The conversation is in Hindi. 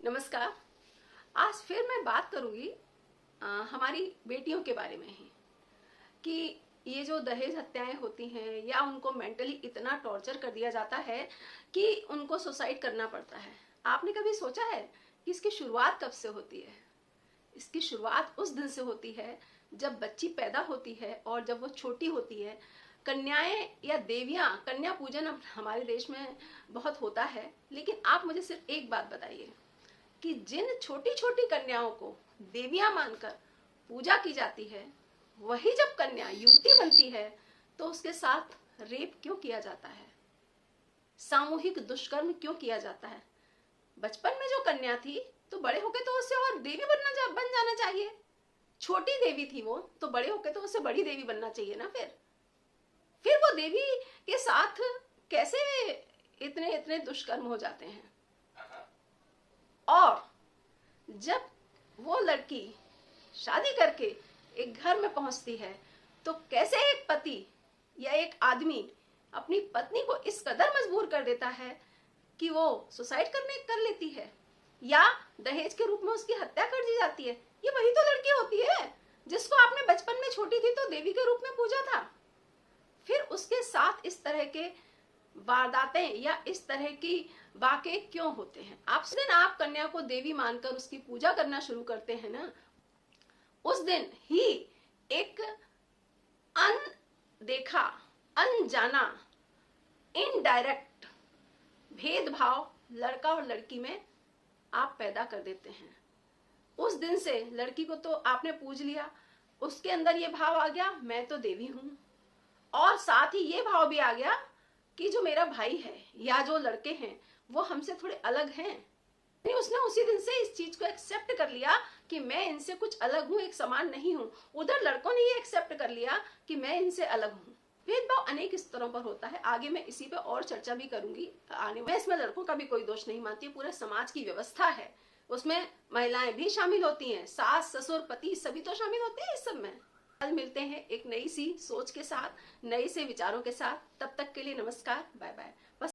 नमस्कार। आज फिर मैं बात करूंगी हमारी बेटियों के बारे में ही कि ये जो दहेज हत्याएं होती हैं या उनको मेंटली इतना टॉर्चर कर दिया जाता है कि उनको सुसाइड करना पड़ता है। आपने कभी सोचा है कि इसकी शुरुआत कब से होती है? इसकी शुरुआत उस दिन से होती है जब बच्ची पैदा होती है और जब वो छोटी होती है। कन्याएं या देवियां, कन्या पूजन अब हमारे देश में बहुत होता है, लेकिन आप मुझे सिर्फ एक बात बताइए कि जिन छोटी छोटी कन्याओं को देवियां मानकर पूजा की जाती है, वही जब कन्या युवती बनती है तो उसके साथ रेप क्यों किया जाता है? सामूहिक दुष्कर्म क्यों किया जाता है? बचपन में जो कन्या थी तो बड़े होके तो उससे और देवी बन जाना चाहिए। छोटी देवी थी वो, तो बड़े होके तो उससे बड़ी देवी बनना चाहिए ना। फिर वो देवी के साथ कैसे इतने इतने दुष्कर्म हो जाते हैं? और जब वो लड़की शादी करके एक घर में पहुंचती है तो कैसे एक पति या एक आदमी अपनी पत्नी को इस कदर मजबूर कर देता है कि वो सुसाइड कर लेती है या दहेज के रूप में उसकी हत्या कर दी जाती है। ये वही तो लड़की होती है जिसको आपने बचपन में छोटी थी तो देवी के रूप में पूजा था। फिर उसके साथ इस तरह के वारदातें या इस तरह की वाक़े क्यों होते हैं? आप कन्या को देवी मानकर उसकी पूजा करना शुरू करते हैं ना, उस दिन ही एक अनदेखा, अनजाना, इनडायरेक्ट भेदभाव लड़का और लड़की में आप पैदा कर देते हैं। उस दिन से लड़की को तो आपने पूज लिया, उसके अंदर ये भाव आ गया मैं तो देवी हूं, और साथ ही ये भाव भी आ गया कि जो मेरा भाई है या जो लड़के हैं वो हमसे थोड़े अलग हैं। उसने उसी दिन से इस चीज को एक्सेप्ट कर लिया कि मैं इनसे कुछ अलग हूँ, एक समान नहीं हूँ। उधर लड़कों ने ये एक्सेप्ट कर लिया कि मैं इनसे अलग हूँ। भेदभाव अनेक स्तरों पर होता है, आगे मैं इसी पे और चर्चा भी करूंगी आने। मैं इसमें लड़कों का भी कोई दोष नहीं मानती, पूरे समाज की व्यवस्था है, उसमें महिलाएं भी शामिल होती हैं, सास ससुर पति सभी तो शामिल होते हैं इस सब में। आज मिलते हैं एक नई सी सोच के साथ, नए से विचारों के साथ। तब तक के लिए नमस्कार, बाय बाय।